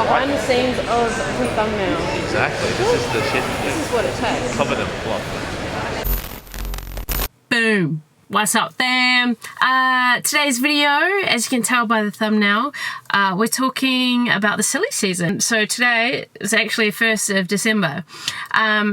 behind the scenes of the thumbnail. Exactly. This is the shit. This is what it takes. Covered in fluff. Boom. What's up, fam? Today's video, as you can tell by the thumbnail, we're talking about the silly season. So today is actually 1st of December.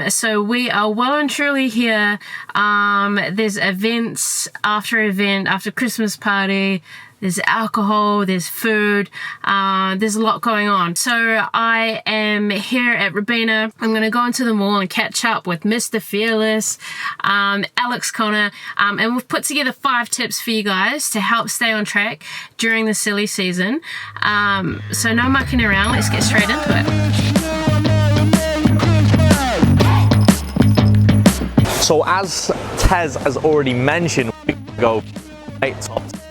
So we are well and truly here. There's events after Christmas party. There's alcohol, there's food, there's a lot going on. So I am here at Robina. I'm going to go into the mall and catch up with Mr. Fearless, Alex Connor, and we've put together 5 tips for you guys to help stay on track during the silly season. So no mucking around, let's get straight into it. So as Tez has already mentioned, we go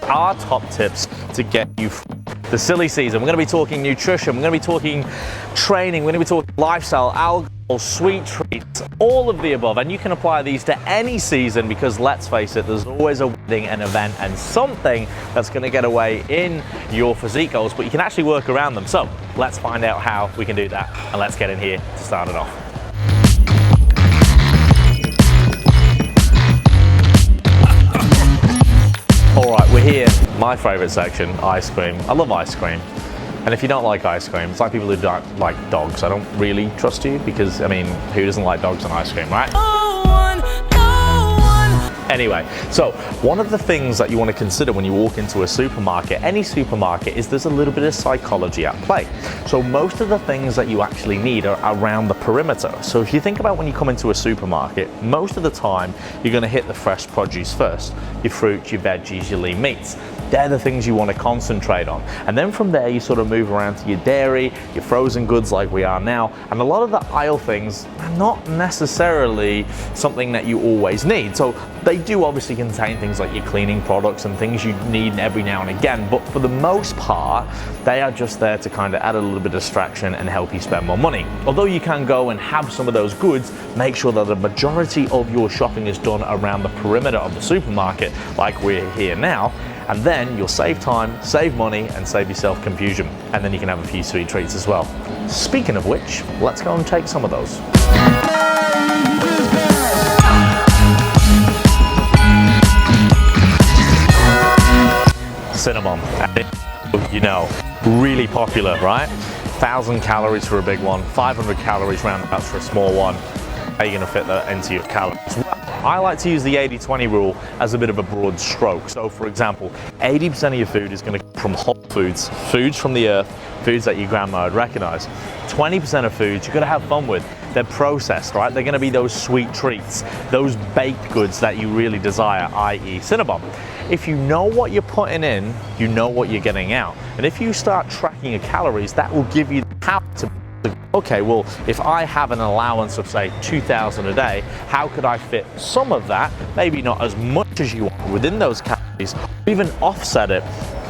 our top tips to get you through the silly season. We're going to be talking nutrition, we're going to be talking training, we're going to be talking lifestyle, alcohol, sweet treats, all of the above. And you can apply these to any season because let's face it, there's always a wedding, an event, and something that's going to get away in your physique goals, but you can actually work around them. So let's find out how we can do that, and let's get in here to start it off. Alright, we're here, my favourite section, ice cream. I love ice cream. And if you don't like ice cream, it's like people who don't like dogs. I don't really trust you because, I mean, who doesn't like dogs and ice cream, right? Anyway, so one of the things that you want to consider when you walk into a supermarket, any supermarket, is there's a little bit of psychology at play. So most of the things that you actually need are around the perimeter. So if you think about when you come into a supermarket, most of the time you're going to hit the fresh produce first. Your fruits, your veggies, your lean meats. They're the things you want to concentrate on. And then from there you sort of move around to your dairy, your frozen goods like we are now. And a lot of the aisle things are not necessarily something that you always need. So they do obviously contain things like your cleaning products and things you need every now and again, but for the most part, they are just there to kind of add a little bit of distraction and help you spend more money. Although you can go and have some of those goods, make sure that the majority of your shopping is done around the perimeter of the supermarket, like we're here now, and then you'll save time, save money, and save yourself confusion. And then you can have a few sweet treats as well. Speaking of which, let's go and take some of those. Cinnamon, you know, really popular, right? 1,000 calories for a big one, 500 calories roundabouts for a small one. How are you going to fit that into your calories? I like to use the 80-20 rule as a bit of a broad stroke. So for example, 80% of your food is going to come from whole foods, foods from the earth, foods that your grandma would recognize. 20% of foods you're going to have fun with. They're processed, right? They're going to be those sweet treats, those baked goods that you really desire, i.e. Cinnabon. If you know what you're putting in, you know what you're getting out. And if you start tracking your calories, that will give you the power to okay, well, if I have an allowance of say 2,000 a day, how could I fit some of that, maybe not as much as you want within those calories, or even offset it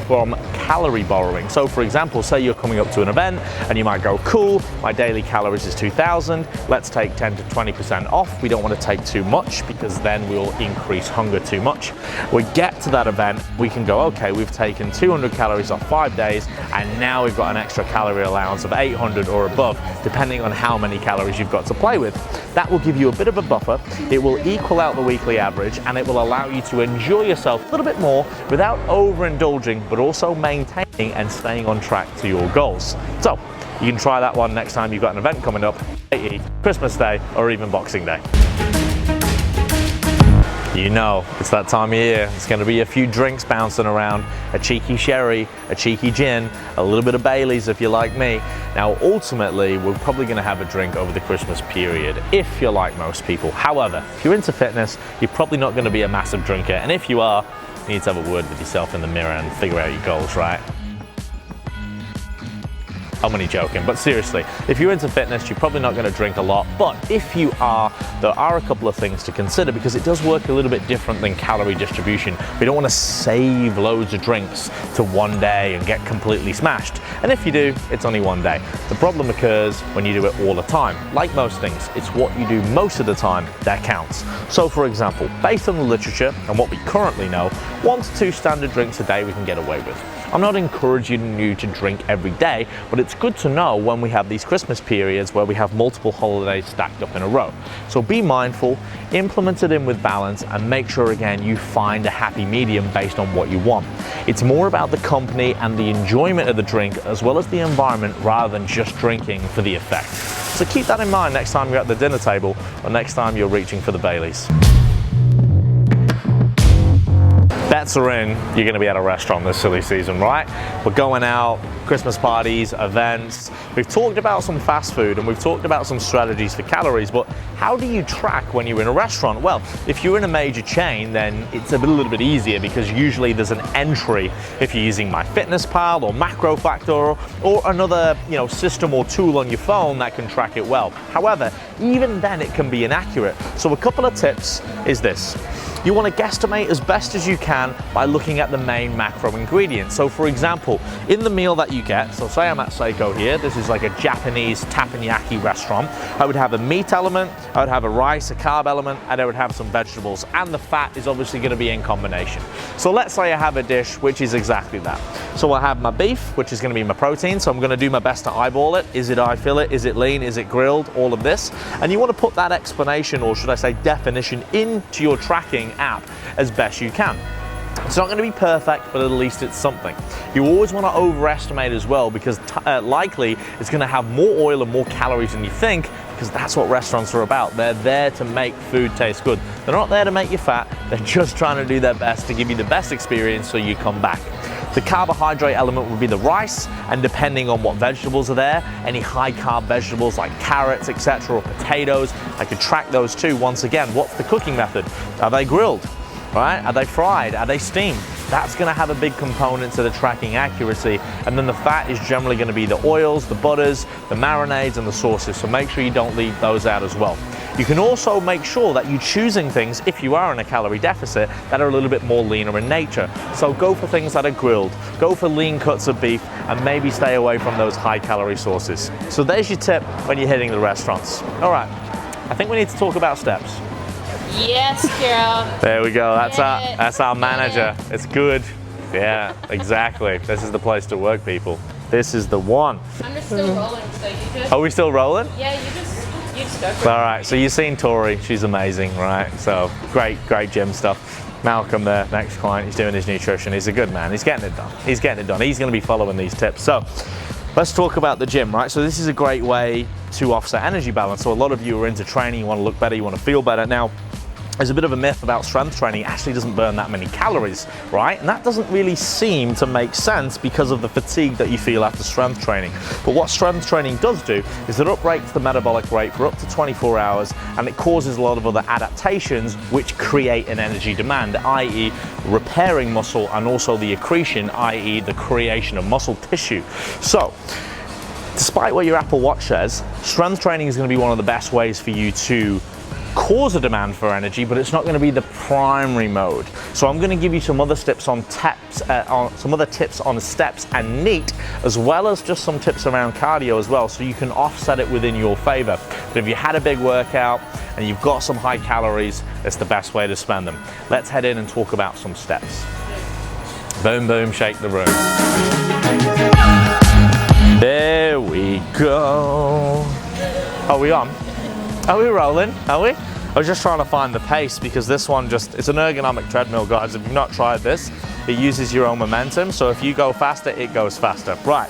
from calorie borrowing. So for example, say you're coming up to an event and you might go, cool, my daily calories is 2,000, let's take 10 to 20% off. We don't want to take too much because then we'll increase hunger too much. We get to that event, we can go, okay, we've taken 200 calories off 5 days and now we've got an extra calorie allowance of 800 or above, depending on how many calories you've got to play with. That will give you a bit of a buffer, it will equal out the weekly average, and it will allow you to enjoy yourself a little bit more without overindulging, but also maintaining and staying on track to your goals. So you can try that one next time you've got an event coming up, i.e. Christmas Day or even Boxing Day. You know, it's that time of year. It's going to be a few drinks bouncing around, a cheeky sherry, a cheeky gin, a little bit of Baileys if you're like me. Now, ultimately, we're probably going to have a drink over the Christmas period, if you're like most people. However, if you're into fitness, you're probably not going to be a massive drinker. And if you are, you need to have a word with yourself in the mirror and figure out your goals, right? I'm only joking, but seriously, if you're into fitness, you're probably not going to drink a lot, but if you are, there are a couple of things to consider because it does work a little bit different than calorie distribution. We don't want to save loads of drinks to one day and get completely smashed, and if you do, it's only one day. The problem occurs when you do it all the time. Like most things, it's what you do most of the time that counts. So for example, based on the literature and what we currently know, 1 to 2 standard drinks a day we can get away with. I'm not encouraging you to drink every day, but it's good to know when we have these Christmas periods where we have multiple holidays stacked up in a row. So be mindful, implement it in with balance, and make sure again you find a happy medium based on what you want. It's more about the company and the enjoyment of the drink as well as the environment rather than just drinking for the effect. So keep that in mind next time you're at the dinner table or next time you're reaching for the Baileys. Bets are in, you're going to be at a restaurant this silly season, right? We're going out, Christmas parties, events. We've talked about some fast food and we've talked about some strategies for calories, but how do you track when you're in a restaurant? Well, if you're in a major chain, then it's a little bit easier because usually there's an entry if you're using MyFitnessPal or MacroFactor or another system or tool on your phone that can track it well. However, even then it can be inaccurate. So a couple of tips is this. You want to guesstimate as best as you can by looking at the main macro ingredients. So for example, in the meal that you get, so say I'm at Seiko here, this is like a Japanese teppanyaki restaurant, I would have a meat element, I would have a rice, a carb element, and I would have some vegetables, and the fat is obviously going to be in combination. So let's say I have a dish which is exactly that. So I have my beef, which is going to be my protein, so I'm going to do my best to eyeball it. Is it eye fillet? Is it lean? Is it grilled? All of this. And you want to put that explanation, or should I say definition, into your tracking app as best you can. It's not going to be perfect, but at least it's something. You always want to overestimate as well because likely it's going to have more oil and more calories than you think, because that's what restaurants are about. They're there to make food taste good. They're not there to make you fat. They're just trying to do their best to give you the best experience so you come back. The carbohydrate element would be the rice, and depending on what vegetables are there, any high carb vegetables like carrots, etc., or potatoes, I could track those too. Once again, what's the cooking method? Are they grilled? Right? Are they fried? Are they steamed? That's going to have a big component to the tracking accuracy. And then the fat is generally going to be the oils, the butters, the marinades, and the sauces. So make sure you don't leave those out as well. You can also make sure that you're choosing things, if you are in a calorie deficit, that are a little bit more leaner in nature. So go for things that are grilled, go for lean cuts of beef, and maybe stay away from those high calorie sauces. So there's your tip when you're hitting the restaurants. All right, I think we need to talk about steps. Yes, Carol. There we go. That's our manager. It's good. Yeah, exactly. This is the place to work, people. This is the one. I'm just still rolling, so you just... Are we still rolling? Yeah, you just go for it. All right, so you've seen Tori. She's amazing, right? So great gym stuff. Malcolm there, next client, he's doing his nutrition. He's a good man. He's getting it done. He's getting it done. He's going to be following these tips. So let's talk about the gym, right? So this is a great way to offset energy balance. So a lot of you are into training, you want to look better, you want to feel better. Now, there's a bit of a myth about strength training. It actually doesn't burn that many calories, right? And that doesn't really seem to make sense because of the fatigue that you feel after strength training. But what strength training does do is it uprates the metabolic rate for up to 24 hours, and it causes a lot of other adaptations which create an energy demand, i.e. repairing muscle, and also the accretion, i.e. the creation of muscle tissue. So, despite what your Apple Watch says, strength training is going to be one of the best ways for you to cause a demand for energy, but it's not going to be the primary mode. So I'm going to give you some other tips on tips on steps and NEAT, as well as just some tips around cardio as well, so you can offset it within your favor. But if you had a big workout and you've got some high calories, it's the best way to spend them. Let's head in and talk about some steps. Boom, boom, shake the room. There we go. Are we on? Are we rolling? Are we? I was just trying to find the pace because this one it's an ergonomic treadmill, guys. If you've not tried this, it uses your own momentum. So if you go faster, it goes faster. Right.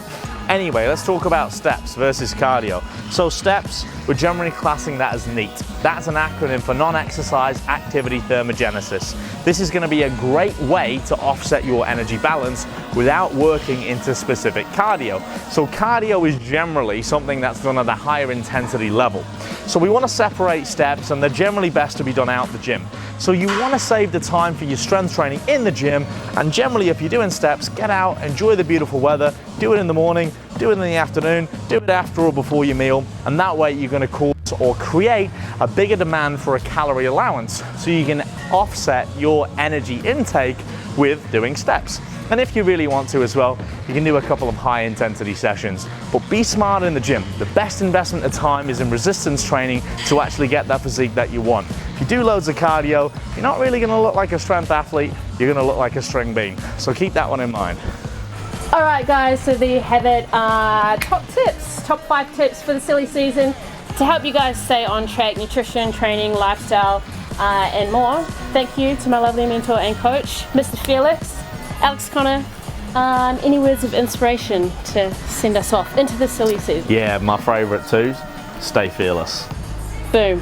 Anyway, let's talk about steps versus cardio. So steps, we're generally classing that as NEAT. That's an acronym for non-exercise activity thermogenesis. This is going to be a great way to offset your energy balance without working into specific cardio. So cardio is generally something that's done at a higher intensity level. So we want to separate steps, and they're generally best to be done out the gym. So you want to save the time for your strength training in the gym, and generally if you're doing steps, get out, enjoy the beautiful weather, do it in the morning, do it in the afternoon, do it after or before your meal, and that way you're going to cause or create a bigger demand for a calorie allowance, so you can offset your energy intake with doing steps. And if you really want to as well, you can do a couple of high intensity sessions, but be smart in the gym. The best investment of time is in resistance training to actually get that physique that you want. If you do loads of cardio, you're not really going to look like a strength athlete, you're going to look like a string bean. So keep that one in mind. Alright guys, so there you have it. Top 5 tips for the silly season to help you guys stay on track, nutrition, training, lifestyle, and more. Thank you to my lovely mentor and coach, Mr. Felix, Alex Connor. Any words of inspiration to send us off into the silly season? Yeah, my favourite too, stay fearless. Boom.